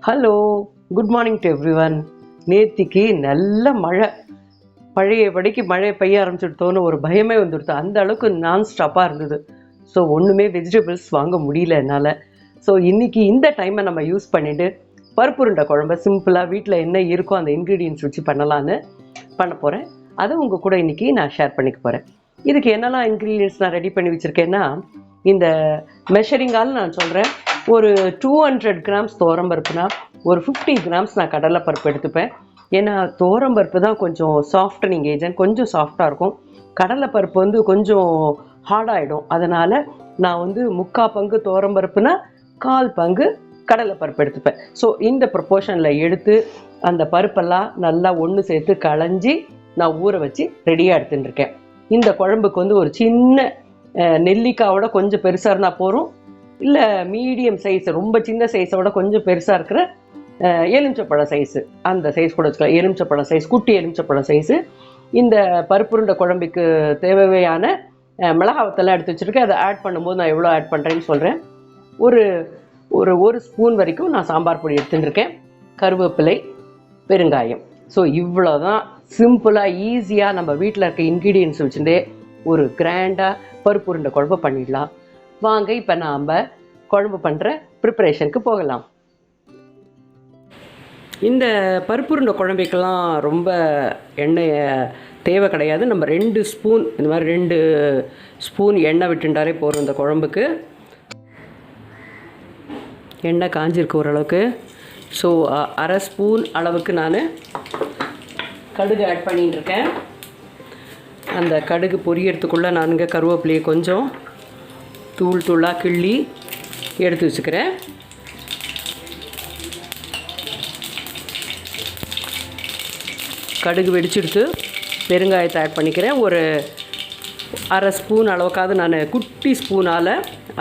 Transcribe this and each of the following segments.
Hello, good morning to every one. நேத்திக்கு நல்ல மழை, பழையபடிக்கு மழை பெய்ய ஆரம்பிச்சுட்டோன்னு ஒரு பயமே வந்துடுது. அந்த அளவுக்கு நான் ஸ்டாப்பாக இருந்தது. ஸோ ஒன்றுமே வெஜிடபிள்ஸ் வாங்க முடியல என்னால். ஸோ இன்றைக்கி இந்த டைமை நம்ம யூஸ் பண்ணிவிட்டு பருப்பு உருண்டை குழம்பு சிம்பிளாக வீட்டில் என்ன இருக்கோ அந்த இன்க்ரீடியன்ஸ் வச்சு பண்ணலான்னு பண்ண போகிறேன். அதை உங்கள் கூட இன்றைக்கி நான் ஷேர் பண்ணிக்க போகிறேன். இதுக்கு என்னெல்லாம் இன்க்ரீடியன்ஸ் நான் ரெடி பண்ணி வச்சுருக்கேன்னா, இந்த மெஷரிங்கால் நான் சொல்கிறேன். ஒரு 200 கிராம்ஸ் துவரம்பருப்புனா ஒரு 50 கிராம்ஸ் நான் கடலைப்பருப்பு எடுத்துப்பேன். ஏன்னா துவரம்பருப்பு தான் கொஞ்சம் சாஃப்டனிங் ஏஜென்ட், கொஞ்சம் சாஃப்டாக இருக்கும். கடலைப்பருப்பு வந்து கொஞ்சம் ஹார்டாகிடும். அதனால் நான் வந்து 3/4 பங்கு துவரம்பருப்புனா 1/4 பங்கு கடலைப்பருப்பு எடுத்துப்பேன். ஸோ இந்த ப்ரொப்போர்ஷனில் எடுத்து அந்த பருப்பெல்லாம் நல்லா ஒன்று சேர்த்து களைஞ்சி நான் ஊற வச்சு ரெடியாக எடுத்துட்டுருக்கேன். இந்த குழம்புக்கு வந்து ஒரு சின்ன நெல்லிக்காவோட கொஞ்சம் பெருசாக இருந்தால் போகிறோம், இல்லை மீடியம் சைஸ் ரொம்ப சின்ன சைஸோட கொஞ்சம் பெருசாக இருக்கிற எலுமிச்சப்பழம் சைஸு, அந்த சைஸ் கூட வச்சுக்கலாம். எலுமிச்சப்பழம் சைஸ், குட்டி எலுமிச்சப்பழம் சைஸு. இந்த பருப்புருண்டை குழம்புக்கு தேவையான மிளகாவத்தெல்லாம் எடுத்து வச்சுருக்கேன். அதை ஆட் பண்ணும்போது நான் எவ்வளோ ஆட் பண்ணுறேன்னு சொல்கிறேன். ஒரு ஸ்பூன் வரைக்கும் நான் சாம்பார் பொடி எடுத்துட்டுருக்கேன். கருவேப்பிலை, பெருங்காயம். ஸோ இவ்வளோ தான் சிம்பிளாக ஈஸியாக நம்ம வீட்டில் இருக்க இன்க்ரீடியன்ஸ் வச்சுட்டே ஒரு கிராண்டாக பருப்பு உருண்டை குழம்பு பண்ணிடலாம். வாங்க இப்போ நாம் குழம்பு பண்ணுற ப்ரிப்பரேஷனுக்கு போகலாம். இந்த பருப்பு உருண்டை குழம்புக்கெல்லாம் ரொம்ப எண்ணெய் தேவை கிடையாது. நம்ம 2 ஸ்பூன் இந்த மாதிரி 2 ஸ்பூன் எண்ணெய் விட்டுட்டாலே போகிறோம். இந்த குழம்புக்கு எண்ணெய் காஞ்சிருக்கு ஓரளவுக்கு. ஸோ 1/2 ஸ்பூன் அளவுக்கு நான் கடுகு ஆட் பண்ணிட்டுருக்கேன். அந்த கடுகு பொரியறதுக்குள்ளே நான் இங்கே கருவேப்பிலையை கொஞ்சம் தூளாக கிள்ளி எடுத்து வச்சுக்கிறேன். கடுகு வெடிச்செடுத்து பெருங்காயத்தை ஆட் பண்ணிக்கிறேன். ஒரு 1/2 ஸ்பூன் அளவுக்காவது நான் குட்டி ஸ்பூனால்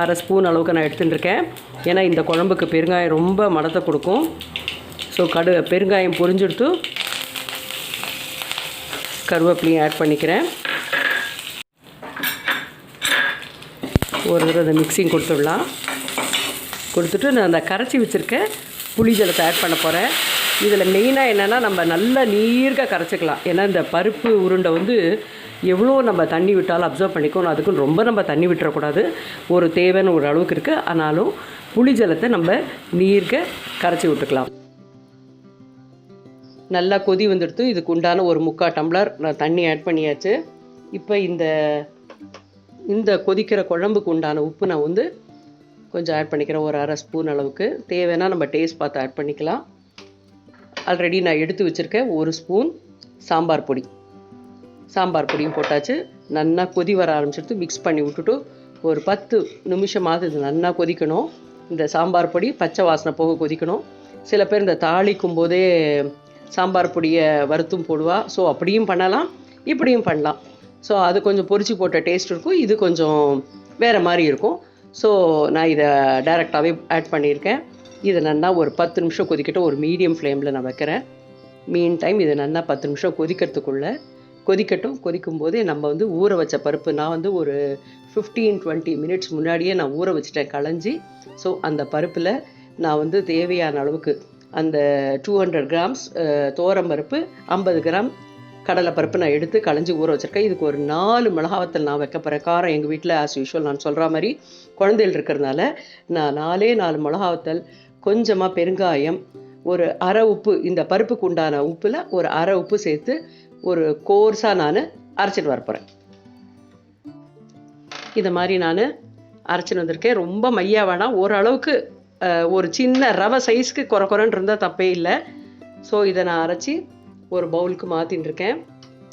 1/2 ஸ்பூன் அளவுக்கு நான் எடுத்துட்டுருக்கேன். ஏன்னா இந்த குழம்புக்கு பெருங்காயம் ரொம்ப மணத்தை கொடுக்கும். ஸோ பெருங்காயம் பொரிஞ்செடுத்து கருவேப்பிலையும் ஆட் பண்ணிக்கிறேன். ஒரு தடவை மிக்சிங் கொடுத்துடலாம். கொடுத்துட்டு நான் அந்த கரைச்சி வச்சுருக்க புளி ஜலத்தை ஆட் பண்ண போகிறேன். இதில் மெயினாக என்னென்னா நம்ம நல்லா நீர்க்க கரைச்சிக்கலாம். ஏன்னா இந்த பருப்பு உருண்டை வந்து எவ்வளோ நம்ம தண்ணி விட்டாலும் அப்சர்வ் பண்ணிக்கணும். அதுக்குன்னு ரொம்ப நம்ம தண்ணி விட்டுறக்கூடாது. ஒரு தேவைன்னு ஒரு அளவுக்கு இருக்குது. ஆனாலும் புளி ஜலத்தை நம்ம நீர்க்க கரைச்சி விட்டுக்கலாம். நல்லா கொதி வந்துடுத்து. இதுக்கு உண்டான ஒரு 3/4 டம்ளர் நான் தண்ணி ஆட் பண்ணியாச்சு. இப்போ இந்த கொதிக்கிற குழம்புக்கு உண்டான உப்பு நான் வந்து கொஞ்சம் ஆட் பண்ணிக்கிறேன். ஒரு 1/2 ஸ்பூன் அளவுக்கு. தேவைன்னா நம்ம டேஸ்ட் பார்த்து ஆட் பண்ணிக்கலாம். ஆல்ரெடி நான் எடுத்து வச்சுருக்கேன் 1 ஸ்பூன் சாம்பார் பொடியும் போட்டாச்சு. நல்லா கொதி வர ஆரம்பிச்சிட்டு மிக்ஸ் பண்ணி விட்டுட்டு ஒரு 10 நிமிஷமாவது இது நல்லா கொதிக்கணும். இந்த சாம்பார் பொடி பச்சை வாசனை போக கொதிக்கணும். சில பேர் இந்த தாளிக்கும் போதே சாம்பார் பொடியை வறுத்தும் போடுவா. ஸோ அப்படியும் பண்ணலாம், இப்படியும் பண்ணலாம். ஸோ அது கொஞ்சம் பொரிச்சு போட்ட டேஸ்ட் இருக்கும், இது கொஞ்சம் வேறு மாதிரி இருக்கும். ஸோ நான் இதை டைரெக்டாகவே ஆட் பண்ணியிருக்கேன். இதை நல்லா ஒரு 10 நிமிஷம் கொதிக்கட்டும். ஒரு மீடியம் ஃப்ளேமில் நான் வைக்கிறேன். மீன் டைம் இது நல்லா 10 நிமிஷம் கொதிக்கட்டும். கொதிக்கும் போதே நம்ம வந்து ஊற வச்ச பருப்பு நான் வந்து ஒரு 15-20 மினிட்ஸ் முன்னாடியே நான் ஊற வச்சுட்டேன் களைஞ்சி. ஸோ அந்த பருப்பில் நான் வந்து தேவையான அளவுக்கு அந்த 200 கிராம்ஸ் துவரம்பருப்பு, 50 கிராம் கடலைப்பருப்பு நான் எடுத்து களைஞ்சி ஊற வச்சுருக்கேன். இதுக்கு ஒரு 4 மிளகாவத்தல் நான் வைக்க போகிறேன். காரம் எங்கள் வீட்டில் ஆஸ் யூஷுவல் நான் சொல்கிற மாதிரி குழந்தைகள் இருக்கிறதுனால நான் 4 மிளகாவத்தல், கொஞ்சமாக பெருங்காயம், ஒரு 1/2 உப்பு, இந்த பருப்புக்கு உண்டான உப்பில் ஒரு 1/2 உப்பு சேர்த்து ஒரு கோர்ஸாக நான் அரைச்சிட்டு வரப்போகிறேன். இதை மாதிரி நான் அரைச்சிட்டு வந்திருக்கேன். ரொம்ப மையா வேணாம், ஓரளவுக்கு ஒரு சின்ன ரவை சைஸ்க்கு குறைன்னு இருந்தால் தப்பே இல்லை. ஸோ இதை நான் அரைச்சி ஒரு பவுலுக்கு மாற்றின்னு இருக்கேன்.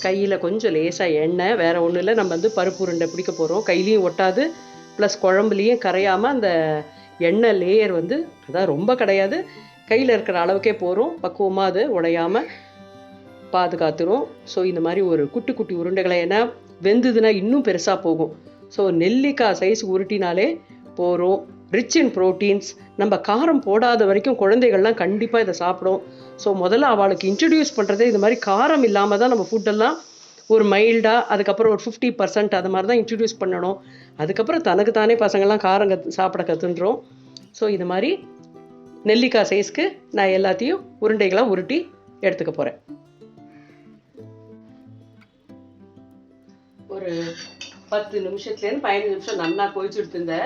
கையில் கொஞ்சம் லேசாக எண்ணெய், வேறு ஒன்றும் இல்லை. நம்ம வந்து பருப்பு உருண்டை பிடிக்க போகிறோம். கையிலையும் ஒட்டாது, ப்ளஸ் குழம்புலையும் கரையாமல் அந்த எண்ணெய் லேயர் வந்து அதான் ரொம்ப கிடையாது, கையில் இருக்கிற அளவுக்கே போகிறோம். பக்குவமாக அது உடையாமல் பாதுகாத்துரும். ஸோ இந்த மாதிரி ஒரு குட்டி உருண்டைகளை, ஏன்னா வெந்ததுன்னா இன்னும் பெருசாக போகும். ஸோ நெல்லிக்காய் சைஸ் உருட்டினாலே போகிறோம். Rich in proteins. நம்ம காரம் போடாத வரைக்கும் குழந்தைகள்லாம் கண்டிப்பாக இதை சாப்பிடும். ஸோ முதல்ல அவளுக்கு இன்ட்ரடியூஸ் பண்ணுறதே இது மாதிரி காரம் இல்லாமல் தான் நம்ம ஃபுட்டெல்லாம் ஒரு மைல்டாக, அதுக்கப்புறம் ஒரு 50% அது மாதிரி தான் இன்ட்ரடியூஸ் பண்ணணும். அதுக்கப்புறம் தனக்கு தானே பசங்கள்லாம் காரம் சாப்பிட கற்றுன்றோம். ஸோ இது மாதிரி நெல்லிக்காய் சைஸ்க்கு நான் எல்லாத்தையும் உருண்டைகளாக உருட்டி எடுத்துக்க போகிறேன். ஒரு 10 நிமிஷத்துலேருந்து 15 நிமிஷம் நல்லா கொதிச்சு எடுத்துருந்த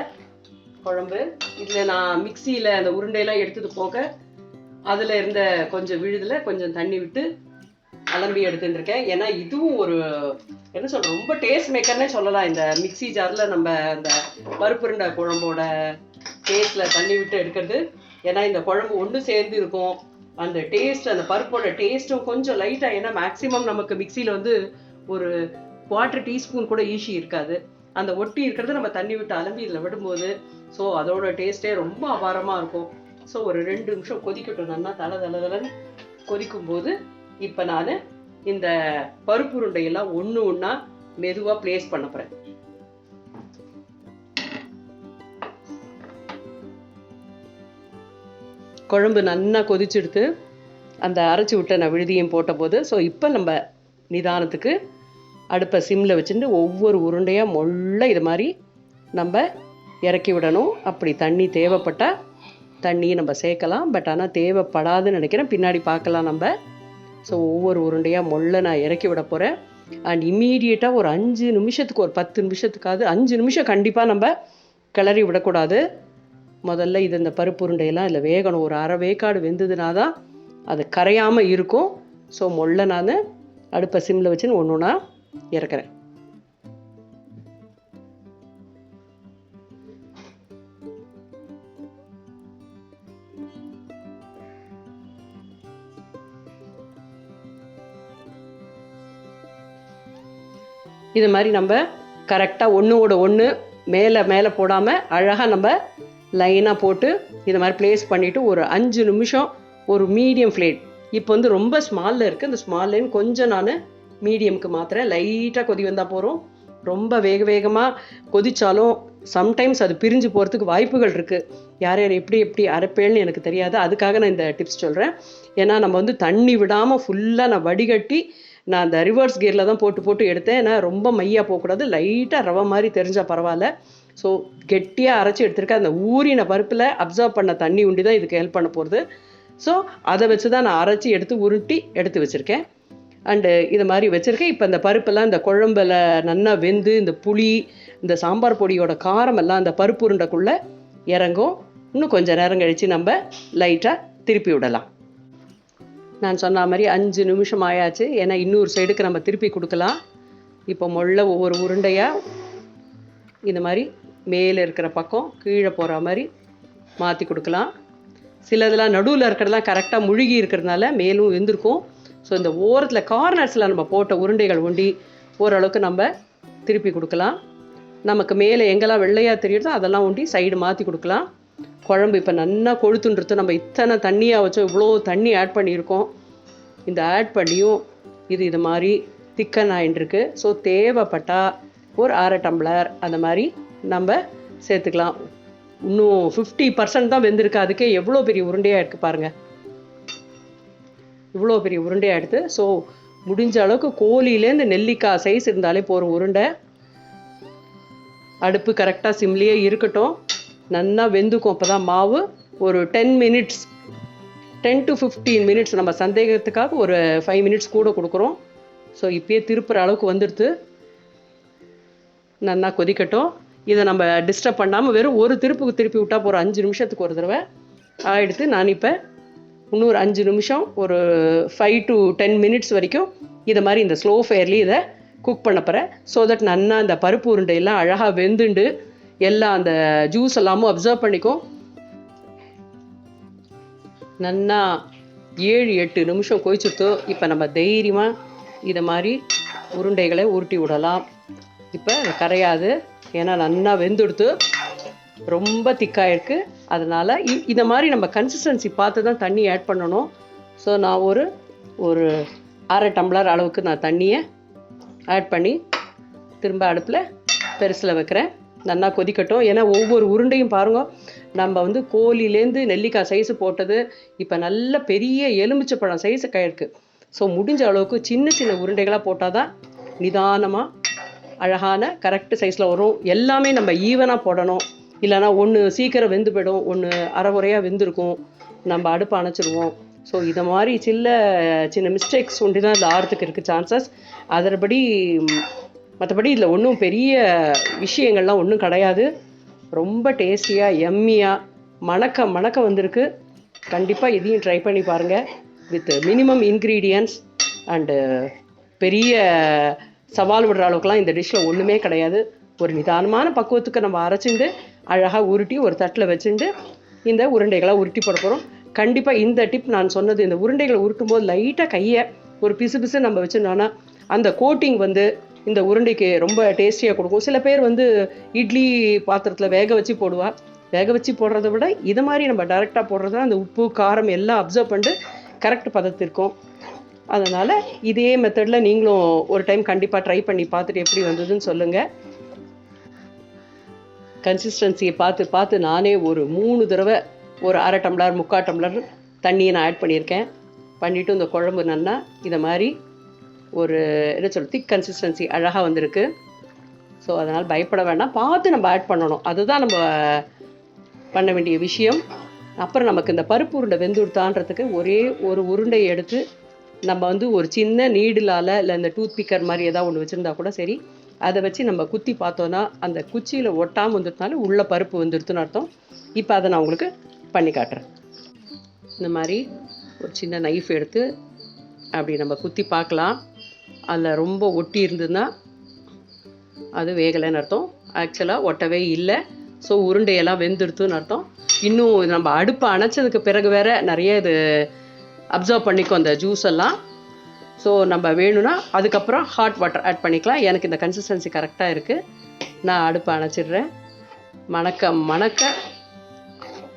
குழம்பு. இதில் நான் மிக்சியில் அந்த உருண்டையெல்லாம் எடுத்தது போக அதில் இருந்த கொஞ்சம் விழுதில் கொஞ்சம் தண்ணி விட்டு அலம்பி எடுத்துட்டுருக்கேன். ஏன்னா இதுவும் ஒரு என்ன சொல்கிறேன், ரொம்ப டேஸ்ட் மேக்கர்னே சொல்லலாம். இந்த மிக்சி ஜாரில் நம்ம அந்த பருப்புருண்டை குழம்போட டேஸ்ட்டில் தண்ணி விட்டு எடுக்கிறது. ஏன்னா இந்த குழம்பு ஒன்று சேர்ந்து இருக்கும். அந்த டேஸ்ட், அந்த பருப்போட டேஸ்ட்டும் கொஞ்சம் லைட்டாக, ஏன்னா மேக்ஸிமம் நமக்கு மிக்சியில் வந்து ஒரு 1/4 டீஸ்பூன் கூட ஈஸி இருக்காது. அந்த ஒட்டி இருக்கிறத நம்ம தண்ணி விட்டு அலம்பி இதில் விடும்போது ஸோ அதோட டேஸ்ட்டே ரொம்ப அபாரமாக இருக்கும். ஸோ ஒரு 2 நிமிஷம் கொதிக்கட்டும். நல்லா தலை கொதிக்கும்போது இப்போ நான் இந்த பருப்பு உருண்டையெல்லாம் ஒன்று ஒன்றா மெதுவாக பிளேஸ் பண்ண போகிறேன். குழம்பு நல்லா கொதிச்செடுத்து அந்த அரைச்சி விட்ட நான் விழுதியும் போட்ட போது ஸோ இப்போ நம்ம நிதானத்துக்கு அடுப்பை சிம்மில் வச்சுட்டு ஒவ்வொரு உருண்டையாக மொள்ள இது மாதிரி நம்ம இறக்கி விடணும். அப்படி தண்ணி தேவைப்பட்டால் தண்ணியை நம்ம சேர்க்கலாம். பட் ஆனால் தேவைப்படாதுன்னு நினைக்கிறேன், பின்னாடி பார்க்கலாம் நம்ம. ஸோ ஒவ்வொரு உருண்டையாக மொள்ள நான் இறக்கி விட போகிறேன். அண்ட் இம்மீடியட்டாக ஒரு 5 நிமிஷத்துக்கு, ஒரு 10 நிமிஷத்துக்காவது 5 நிமிஷம் கண்டிப்பாக நம்ம கிளறி விடக்கூடாது. முதல்ல இது இந்த பருப்பு உருண்டையெல்லாம் இதில் வேகணும். ஒரு அரை வேக்காடு வெந்ததுனா தான் அது கரையாமல் இருக்கும். ஸோ மொள்ள நான் அடுப்பை சிம்மில் வச்சுன்னு ஒன்று ஒன்றா இறக்குறேன். இது மாதிரி நம்ம கரெக்டாக ஒன்றோட ஒன்று மேலே போடாமல் அழகாக நம்ம லைனாக போட்டு இது மாதிரி ப்ளேஸ் பண்ணிவிட்டு ஒரு 5 நிமிஷம் ஒரு மீடியம் ஃப்ளேம். இப்போ வந்து ரொம்ப ஸ்மாலில் இருக்குது, இந்த ஸ்மால் லைன் கொஞ்சம் நான் மீடியமுக்கு மாத்திரேன். லைட்டாக கொதி வந்தால் போகிறோம். ரொம்ப வேகமாக கொதித்தாலும் சம்டைம்ஸ் அது பிரிஞ்சு போகிறதுக்கு வாய்ப்புகள் இருக்குது. யார் எப்படி அரைப்பேன்னு எனக்கு தெரியாது. அதுக்காக நான் இந்த டிப்ஸ் சொல்கிறேன். ஏன்னா நம்ம வந்து தண்ணி விடாமல் ஃபுல்லாக நான் வடிகட்டி நான் அந்த ரிவர்ஸ் கியரில் தான் போட்டு எடுத்தேன். ஏன்னா ரொம்ப மையாக போகக்கூடாது, லைட்டாக ரவை மாதிரி தெரிஞ்சால் பரவாயில்ல. ஸோ கெட்டியாக அரைச்சி எடுத்துருக்கேன். அந்த ஊறின பருப்பில் அப்சர்வ் பண்ண தண்ணி உண்டி தான் இதுக்கு ஹெல்ப் பண்ண போகிறது. ஸோ அதை வச்சு தான் நான் அரைச்சி உருட்டி எடுத்து வச்சுருக்கேன். அண்டு இது மாதிரி வச்சுருக்கேன். இப்போ இந்த பருப்பெல்லாம் இந்த குழம்பில் நல்லா வெந்து இந்த புளி, இந்த சாம்பார் பொடியோட காரமெல்லாம் அந்த பருப்பு உருண்டைக்குள்ளே இறங்கும். இன்னும் கொஞ்சம் நேரம் கழித்து நம்ம லைட்டாக திருப்பி விடலாம். நான் சொன்ன மாதிரி 5 நிமிஷம் ஆயாச்சு. ஏன்னா இன்னொரு சைடுக்கு நம்ம திருப்பி கொடுக்கலாம். இப்போ மொள்ள ஒவ்வொரு உருண்டையாக இந்த மாதிரி மேலே இருக்கிற பக்கம் கீழே போகிற மாதிரி மாற்றி கொடுக்கலாம். சிலதெல்லாம் நடுவில் இருக்கிறதெல்லாம் கரெக்டாக முழுகி இருக்கிறதுனால மேலும் வெந்திருக்கும். ஸோ இந்த ஓரத்தில் கார்னர்ஸில் நம்ம போட்ட உருண்டைகள் ஒண்டி ஓரளவுக்கு நம்ம திருப்பி கொடுக்கலாம். நமக்கு மேலே எங்கெல்லாம் வெள்ளையாக தெரியுதோ அதெல்லாம் ஒண்டி சைடு மாற்றி கொடுக்கலாம். குழம்பு இப்போ நல்லா கொழுத்துன்றது. நம்ம இத்தனை தண்ணியாக வச்சோம், இவ்வளோ தண்ணி ஆட் பண்ணியிருக்கோம். இந்த ஆட் பண்ணியும் இது மாதிரி திக்கன் ஆயின்ட்டுருக்கு. ஸோ தேவைப்பட்டால் ஒரு 1/2 டம்ளர் அந்த மாதிரி நம்ம சேர்த்துக்கலாம். இன்னும் 50% தான் வெந்திருக்கு. அதுக்கே எவ்வளோ பெரிய உருண்டையாக இருக்குது பாருங்கள். இவ்வளோ பெரிய உருண்டையாக எடுத்து ஸோ முடிஞ்ச அளவுக்கு கோழியிலேருந்து நெல்லிக்காய் சைஸ் இருந்தாலே போகிற உருண்டை. அடுப்பு கரெக்டாக சிம்லேயே இருக்கட்டும். நல்லா வெந்துக்கும். அப்போ தான் மாவு ஒரு 10 to 15 மினிட்ஸ் நம்ம சந்தேகத்துக்காக ஒரு 5 மினிட்ஸ் கூட கொடுக்குறோம். ஸோ இப்போயே திருப்புற அளவுக்கு வந்துடுது. நல்லா கொதிக்கட்டும். இதை நம்ம டிஸ்டர்ப் பண்ணாமல் வெறும் ஒரு திருப்பி விட்டால் போகிற 5 நிமிஷத்துக்கு ஒரு தடவை ஆகிடுது. நான் இப்போ இன்னொரு 5 நிமிஷம் ஒரு 5 to 10 மினிட்ஸ் வரைக்கும் இதை மாதிரி இந்த ஸ்லோ ஃபயர்லேயே இதை குக் பண்ண போகிறேன். ஸோ தட் நல்லா இந்த பருப்பு உருண்டையெல்லாம் அழகாக வெந்துண்டு எல்லாம் அந்த ஜூஸ் எல்லாமும் அப்சர்வ் பண்ணிக்கும். நல்லா 7-8 நிமிஷம் கொதிச்சுட்டு இப்போ நம்ம தைரியமாக இதை மாதிரி உருண்டைகளை உருட்டி விடலாம். இப்போ அது கரையாது, ஏன்னா நல்லா வெந்துடுத்து, ரொம்ப திக்காயிருக்கு. அதனால் இதை மாதிரி நம்ம கன்சிஸ்டன்சி பார்த்து தான் தண்ணி ஆட் பண்ணணும். ஸோ நான் ஒரு 1/2 டம்ளர் அளவுக்கு நான் தண்ணியை ஆட் பண்ணி திரும்ப அடுப்பில் பெருசில் வைக்கிறேன். நல்லா கொதிக்கட்டும். ஏன்னா ஒவ்வொரு உருண்டையும் பாருங்கள், நம்ம வந்து கோழிலேருந்து நெல்லிக்காய் சைஸு போட்டது இப்போ நல்ல பெரிய எலுமிச்சப்பழம் சைஸுக்கு ஆயிருக்கு. ஸோ முடிஞ்ச அளவுக்கு சின்ன உருண்டைகளாக போட்டால் தான் நிதானமாக அழகான கரெக்டு சைஸில் வரும். எல்லாமே நம்ம ஈவனாக போடணும். இல்லைனா ஒன்று சீக்கிரம் வெந்து போயிடும், ஒன்று அரைகுறையாக வெந்திருக்கும். நம்ம அடுப்பு அணைச்சிடுவோம். ஸோ இதை மாதிரி சின்ன மிஸ்டேக்ஸ் ஒண்டி தான் இதில் ஆகிறதுக்கு இருக்குது சான்சஸ். அதன்படி மற்றபடி இதில் ஒன்றும் பெரிய விஷயங்கள்லாம் ஒன்றும் கிடையாது. ரொம்ப டேஸ்டியாக எம்மியாக மணக்க வந்திருக்கு. கண்டிப்பாக இதையும் ட்ரை பண்ணி பாருங்கள். வித் மினிமம் இன்க்ரீடியன்ட்ஸ் அண்டு பெரிய சவால் விடுற அளவுக்குலாம் இந்த டிஷ்ஷில் ஒன்றுமே கிடையாது. ஒரு நிதானமான பக்குவத்துக்கு நம்ம அரைச்சிண்டு அழகாக உருட்டி ஒரு தட்டில் வச்சுட்டு இந்த உருண்டைகளை உருட்டி போட போகிறோம். கண்டிப்பாக இந்த டிப் நான் சொன்னது, இந்த உருண்டைகளை உருட்டும் போது லைட்டாக கையை ஒரு பிசு நம்ம வச்சுருந்தோன்னா அந்த கோட்டிங் இந்த உருண்டைக்கு ரொம்ப டேஸ்டியாக கொடுக்கும். சில பேர் இட்லி பாத்திரத்தில் வேக வச்சு போடுவா. வேக வச்சு போடுறத விட இதை மாதிரி நம்ம டைரெக்டாக போடுறது அந்த உப்பு காரம் எல்லாம் அப்சர்வ் பண்ணிட்டு கரெக்ட் பதத்திருக்கும். அதனால் இதே மெத்தடில் நீங்களும் ஒரு டைம் கண்டிப்பாக ட்ரை பண்ணி பார்த்துட்டு எப்படி வந்ததுன்னு சொல்லுங்கள். கன்சிஸ்டன்சியை பார்த்து நானே ஒரு 3 தடவை ஒரு 1/2 டம்ளர் 3/4 டம்ளர் தண்ணியை நான் ஆட் பண்ணியிருக்கேன். பண்ணிவிட்டு இந்த குழம்பு நல்லா இதை மாதிரி ஒரு திக் கன்சிஸ்டன்சி அழகாக வந்திருக்கு. ஸோ அதனால் பயப்பட வேண்டாம், பார்த்து நம்ம ஆட் பண்ணணும். அதுதான் நம்ம பண்ண வேண்டிய விஷயம். அப்புறம் நமக்கு இந்த பருப்பு உருண்டை வெந்துடுத்தான்றதுக்கு ஒரே ஒரு உருண்டையை எடுத்து நம்ம ஒரு சின்ன நீடிலால் இல்லை இந்த டூத் பிக்கர் மாதிரி ஏதாவது ஒன்று வச்சுருந்தா கூட சரி, அதை வச்சு நம்ம குத்தி பார்த்தோன்னா அந்த குச்சியில் ஒட்டாமல் வந்துருந்தாலும் உள்ள பருப்பு வந்துடுத்துன்னு அர்த்தம். இப்போ அதை நான் உங்களுக்கு பண்ணி காட்டுறேன். இந்த மாதிரி ஒரு சின்ன நைஃப் எடுத்து அப்படி நம்ம குத்தி பார்க்கலாம். அதில் ரொம்ப ஒட்டி இருந்ததுன்னா அது வேகலைன்னு அர்த்தம். ஆக்சுவலாக ஒட்டவே இல்லை. ஸோ உருண்டையெல்லாம் வெந்துடுத்துன்னு அர்த்தம். இன்னும் நம்ம அடுப்பை அணைச்சதுக்கு பிறகு வேறு நிறைய இது அப்சர்வ் பண்ணிக்கும் அந்த ஜூஸ் எல்லாம். ஸோ நம்ம வேணும்னா அதுக்கப்புறம் ஹாட் வாட்டர் ஆட் பண்ணிக்கலாம். எனக்கு இந்த கன்சிஸ்டன்சி கரெக்டாக இருக்குது. நான் அடுப்பை அணைச்சிடுறேன். மணக்க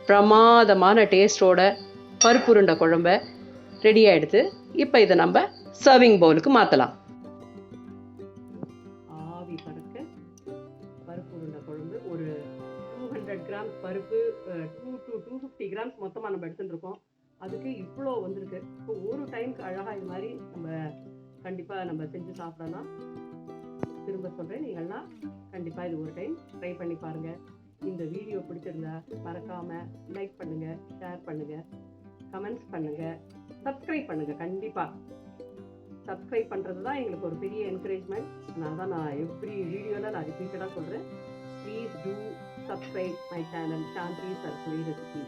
பிரமாதமான டேஸ்டோட பருப்பு உருண்டை குழம்ப ரெடி ஆகிடுது. இப்போ இதை நம்ம சர்விங் பவுலுக்கு மாற்றலாம். ஆவி பறக்க பருப்பு உருண்டை குழம்பு ஒரு 200 கிராம்ஸ் பருப்பு, 2 to 250 கிராம்ஸ் மொத்தமாக நம்ம எடுத்துகிட்டு இருக்கோம். அதுக்கு இவ்வளோ வந்திருக்கு. இப்போ ஒரு டைமுக்கு அழகாக இது மாதிரி நம்ம கண்டிப்பாக நம்ம செஞ்சு சாப்பிடலாம். திரும்ப சொல்கிறேன், நீங்கள்லாம் கண்டிப்பாக இது ஒரு டைம் ட்ரை பண்ணி பாருங்கள். இந்த வீடியோ பிடிச்சிருந்தா மறக்காமல் லைக் பண்ணுங்கள், ஷேர் பண்ணுங்கள், கமெண்ட்ஸ் பண்ணுங்கள், சப்ஸ்கிரைப் பண்ணுங்கள். கண்டிப்பாக சப்ஸ்கிரைப் பண்ணுறது தான் எங்களுக்கு ஒரு பெரிய என்கரேஜ்மெண்ட். அதனால தான் நான் எவ்ரி வீடியோவில் நான் ரிப்பீட்டடாக சொல்கிறேன். Please do subscribe my channel Shanthi சர்க்குலி ரெசிபி.